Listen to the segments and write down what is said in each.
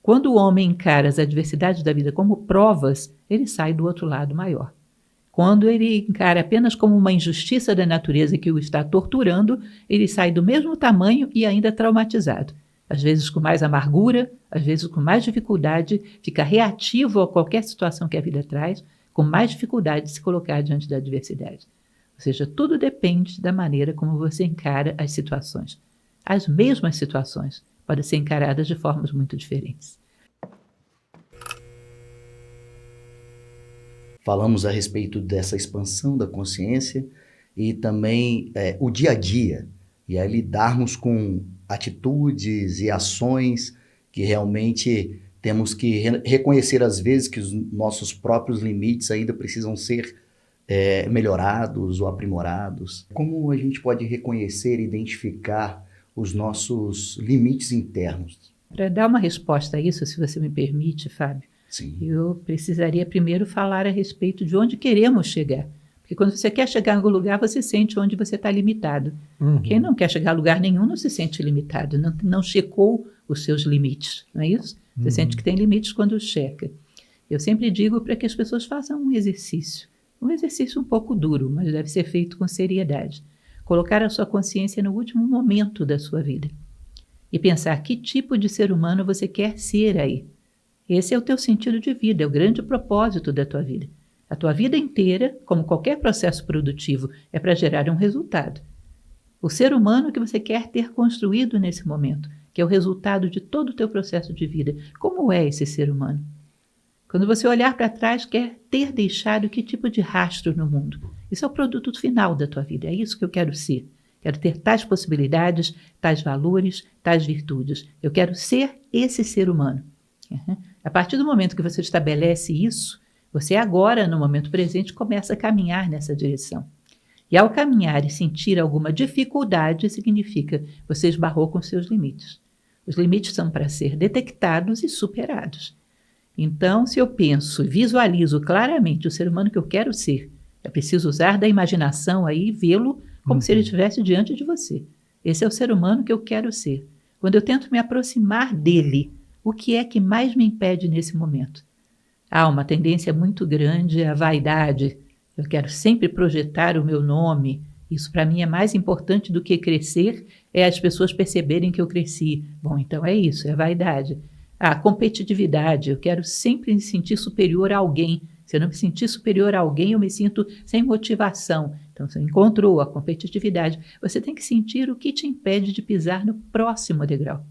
Quando o homem encara as adversidades da vida como provas, ele sai do outro lado maior. Quando ele encara apenas como uma injustiça da natureza que o está torturando, ele sai do mesmo tamanho e ainda traumatizado. Às vezes com mais amargura, às vezes com mais dificuldade, fica reativo a qualquer situação que a vida traz, com mais dificuldade de se colocar diante da adversidade. Ou seja, tudo depende da maneira como você encara as situações. As mesmas situações podem ser encaradas de formas muito diferentes. Falamos a respeito dessa expansão da consciência e também o dia a dia, e aí lidarmos com atitudes e ações que realmente temos que reconhecer às vezes que os nossos próprios limites ainda precisam ser melhorados ou aprimorados. Como a gente pode reconhecer e identificar os nossos limites internos? Para dar uma resposta a isso, se você me permite, Fábio, Sim. eu precisaria primeiro falar a respeito de onde queremos chegar. Porque quando você quer chegar em algum lugar, você sente onde você está limitado. Uhum. Quem não quer chegar a lugar nenhum não se sente limitado, não checou os seus limites, não é isso? Você sente que tem limites quando checa. Eu sempre digo para que as pessoas façam um exercício um pouco duro, mas deve ser feito com seriedade. Colocar a sua consciência no último momento da sua vida e pensar que tipo de ser humano você quer ser aí. Esse é o teu sentido de vida, é o grande propósito da tua vida. A tua vida inteira, como qualquer processo produtivo, é para gerar um resultado. O ser humano que você quer ter construído nesse momento, que é o resultado de todo o teu processo de vida. Como é esse ser humano? Quando você olhar para trás, quer ter deixado que tipo de rastro no mundo? Isso é o produto final da tua vida, é isso que eu quero ser. Quero ter tais possibilidades, tais valores, tais virtudes. Eu quero ser esse ser humano. A partir do momento que você estabelece isso, você agora, no momento presente, começa a caminhar nessa direção. E ao caminhar e sentir alguma dificuldade, significa que você esbarrou com seus limites. Os limites são para ser detectados e superados. Então, se eu penso e visualizo claramente o ser humano que eu quero ser, é preciso usar da imaginação aí e vê-lo como se ele estivesse diante de você. Esse é o ser humano que eu quero ser. Quando eu tento me aproximar dele, o que é que mais me impede nesse momento? Há uma tendência muito grande à vaidade. Eu quero sempre projetar o meu nome. Isso para mim é mais importante do que crescer, é as pessoas perceberem que eu cresci. Bom, então é isso, é vaidade. A competitividade, eu quero sempre me sentir superior a alguém. Se eu não me sentir superior a alguém, eu me sinto sem motivação. Então, você encontrou a competitividade. Você tem que sentir o que te impede de pisar no próximo degrau.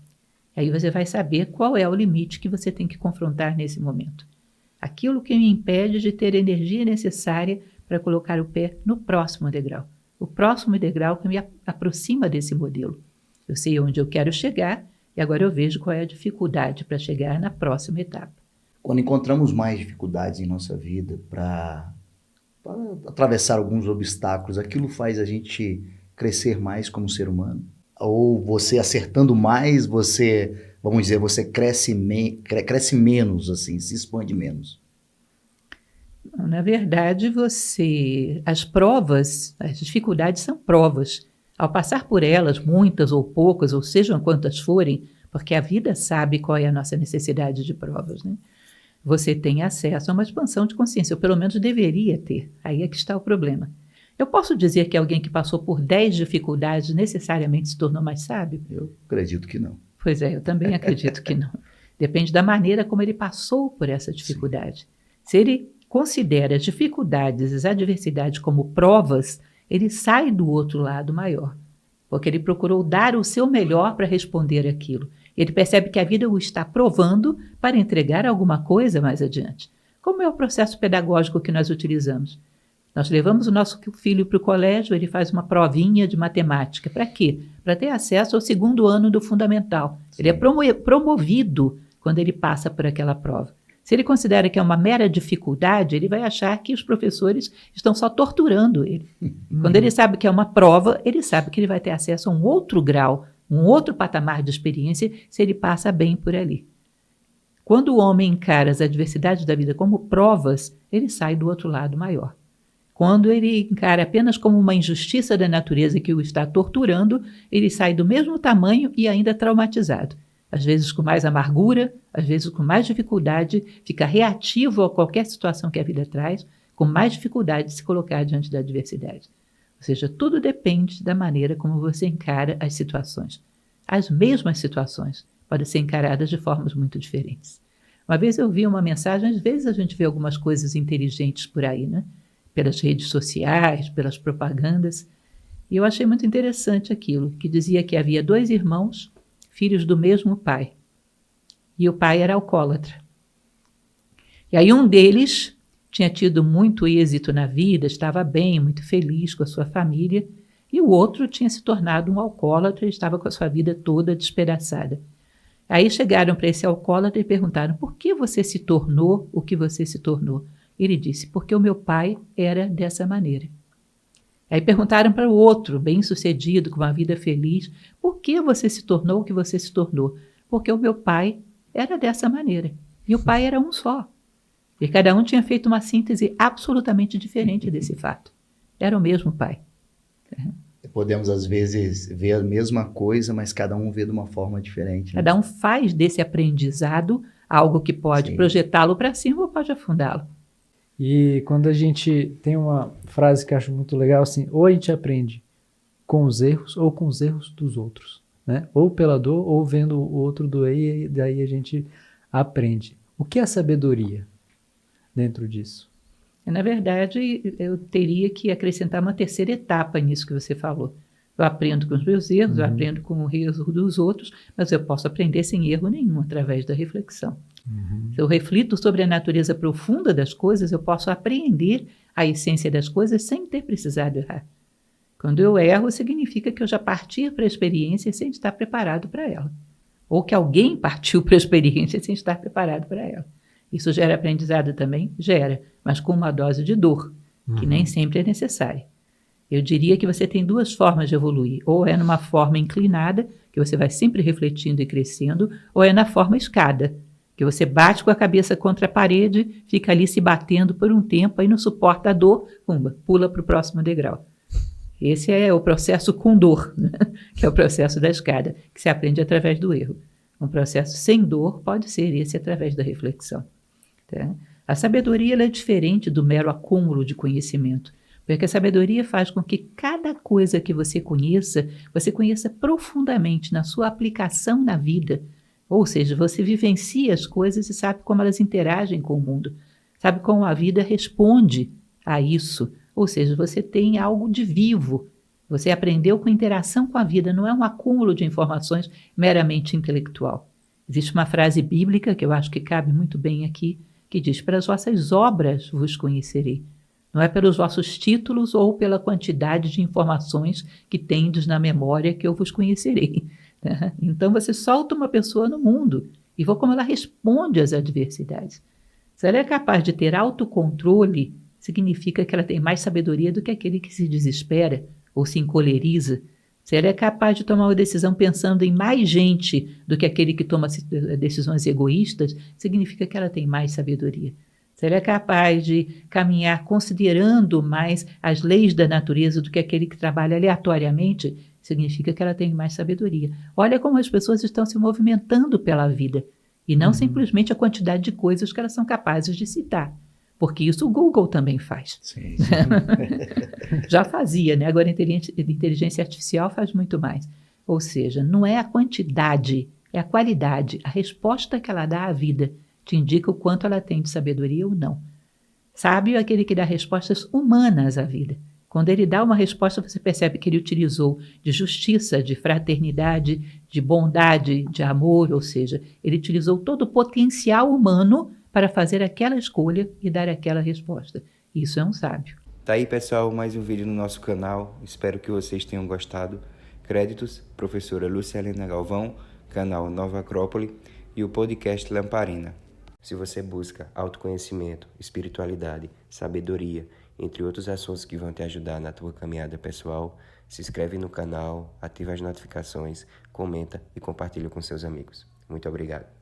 Aí você vai saber qual é o limite que você tem que confrontar nesse momento. Aquilo que me impede de ter a energia necessária para colocar o pé no próximo degrau. O próximo degrau que me aproxima desse modelo. Eu sei onde eu quero chegar e agora eu vejo qual é a dificuldade para chegar na próxima etapa. Quando encontramos mais dificuldades em nossa vida para atravessar alguns obstáculos, aquilo faz a gente crescer mais como ser humano? Ou você acertando mais, você, vamos dizer, você cresce menos, assim, se expande menos? Na verdade, as provas, as dificuldades são provas. Ao passar por elas, muitas ou poucas, ou sejam quantas forem, porque a vida sabe qual é a nossa necessidade de provas, né? Você tem acesso a uma expansão de consciência, ou pelo menos deveria ter. Aí é que está o problema. Eu posso dizer que alguém que passou por 10 dificuldades necessariamente se tornou mais sábio? Eu acredito que não. Pois é, eu também acredito que não. Depende da maneira como ele passou por essa dificuldade. Sim. Se ele considera as dificuldades, as adversidades como provas, ele sai do outro lado maior, porque ele procurou dar o seu melhor para responder aquilo. Ele percebe que a vida o está provando para entregar alguma coisa mais adiante. Como é o processo pedagógico que nós utilizamos? Nós levamos o nosso filho para o colégio, ele faz uma provinha de matemática. Para quê? Para ter acesso ao 2º ano do fundamental. Ele é promovido quando ele passa por aquela prova. Se ele considera que é uma mera dificuldade, ele vai achar que os professores estão só torturando ele. Quando ele sabe que é uma prova, ele sabe que ele vai ter acesso a um outro grau, um outro patamar de experiência, se ele passa bem por ali. Quando o homem encara as adversidades da vida como provas, ele sai do outro lado maior. Quando ele encara apenas como uma injustiça da natureza que o está torturando, ele sai do mesmo tamanho e ainda traumatizado. às vezes com mais amargura, às vezes com mais dificuldade, fica reativo a qualquer situação que a vida traz, com mais dificuldade de se colocar diante da adversidade. Ou seja, tudo depende da maneira como você encara as situações. As mesmas situações podem ser encaradas de formas muito diferentes. Uma vez eu vi uma mensagem, às vezes a gente vê algumas coisas inteligentes por aí, né? Pelas redes sociais, pelas propagandas, e eu achei muito interessante aquilo, que dizia que havia 2 irmãos, filhos do mesmo pai, e o pai era alcoólatra. E aí um deles tinha tido muito êxito na vida, estava bem, muito feliz com a sua família, e o outro tinha se tornado um alcoólatra e estava com a sua vida toda despedaçada. Aí chegaram para esse alcoólatra e perguntaram: por que você se tornou o que você se tornou? Ele disse: porque o meu pai era dessa maneira. Aí perguntaram para o outro, bem-sucedido, com uma vida feliz: por que você se tornou o que você se tornou? Porque o meu pai era dessa maneira. E o pai era um só. E cada um tinha feito uma síntese absolutamente diferente desse fato. Era o mesmo pai. Podemos, às vezes, ver a mesma coisa, mas cada um vê de uma forma diferente. Né? Cada um faz desse aprendizado algo que pode projetá-lo para cima ou pode afundá-lo. E quando a gente tem uma frase que eu acho muito legal, assim, ou a gente aprende com os erros ou com os erros dos outros, né? Ou pela dor ou vendo o outro doer e daí a gente aprende. O que é sabedoria dentro disso? Na verdade, eu teria que acrescentar uma terceira etapa nisso que você falou. Eu aprendo com os meus erros, eu aprendo com o erro dos outros, mas eu posso aprender sem erro nenhum, através da reflexão. Se eu reflito sobre a natureza profunda das coisas, eu posso apreender a essência das coisas sem ter precisado errar. Quando eu erro, significa que eu já parti para a experiência sem estar preparado para ela. Ou que alguém partiu para a experiência sem estar preparado para ela. Isso gera aprendizado também? Gera, mas com uma dose de dor, que nem sempre é necessária. Eu diria que você tem 2 formas de evoluir. Ou é numa forma inclinada, que você vai sempre refletindo e crescendo, ou é na forma escada, que você bate com a cabeça contra a parede, fica ali se batendo por um tempo, aí não suporta a dor, pula para o próximo degrau. Esse é o processo com dor, né? Que é o processo da escada, que se aprende através do erro. Um processo sem dor pode ser esse através da reflexão. Tá? A sabedoria ela é diferente do mero acúmulo de conhecimento, porque a sabedoria faz com que cada coisa que você conheça profundamente na sua aplicação na vida. Ou seja, você vivencia as coisas e sabe como elas interagem com o mundo, sabe como a vida responde a isso. Ou seja, você tem algo de vivo, você aprendeu com interação com a vida, não é um acúmulo de informações meramente intelectual. Existe uma frase bíblica que eu acho que cabe muito bem aqui, que diz: pelas vossas obras vos conhecerei. Não é pelos vossos títulos ou pela quantidade de informações que tendes na memória que eu vos conhecerei. Então você solta uma pessoa no mundo e vê como ela responde às adversidades. Se ela é capaz de ter autocontrole, significa que ela tem mais sabedoria do que aquele que se desespera ou se encoleriza. Se ela é capaz de tomar uma decisão pensando em mais gente do que aquele que toma decisões egoístas, significa que ela tem mais sabedoria. Se ela é capaz de caminhar considerando mais as leis da natureza do que aquele que trabalha aleatoriamente, significa que ela tem mais sabedoria. Olha como as pessoas estão se movimentando pela vida, e não simplesmente a quantidade de coisas que elas são capazes de citar. Porque isso o Google também faz. Sim. Já fazia, né? Agora a inteligência artificial faz muito mais. Ou seja, não é a quantidade, é a qualidade. A resposta que ela dá à vida te indica o quanto ela tem de sabedoria ou não. Sábio é aquele que dá respostas humanas à vida. Quando ele dá uma resposta, você percebe que ele utilizou de justiça, de fraternidade, de bondade, de amor, ou seja, ele utilizou todo o potencial humano para fazer aquela escolha e dar aquela resposta. Isso é um sábio. Tá aí, pessoal, mais um vídeo no nosso canal. Espero que vocês tenham gostado. Créditos, professora Lúcia Helena Galvão, canal Nova Acrópole e o podcast Lamparina. Se você busca autoconhecimento, espiritualidade, sabedoria, entre outros assuntos que vão te ajudar na tua caminhada pessoal, se inscreve no canal, ativa as notificações, comenta e compartilha com seus amigos. Muito obrigado.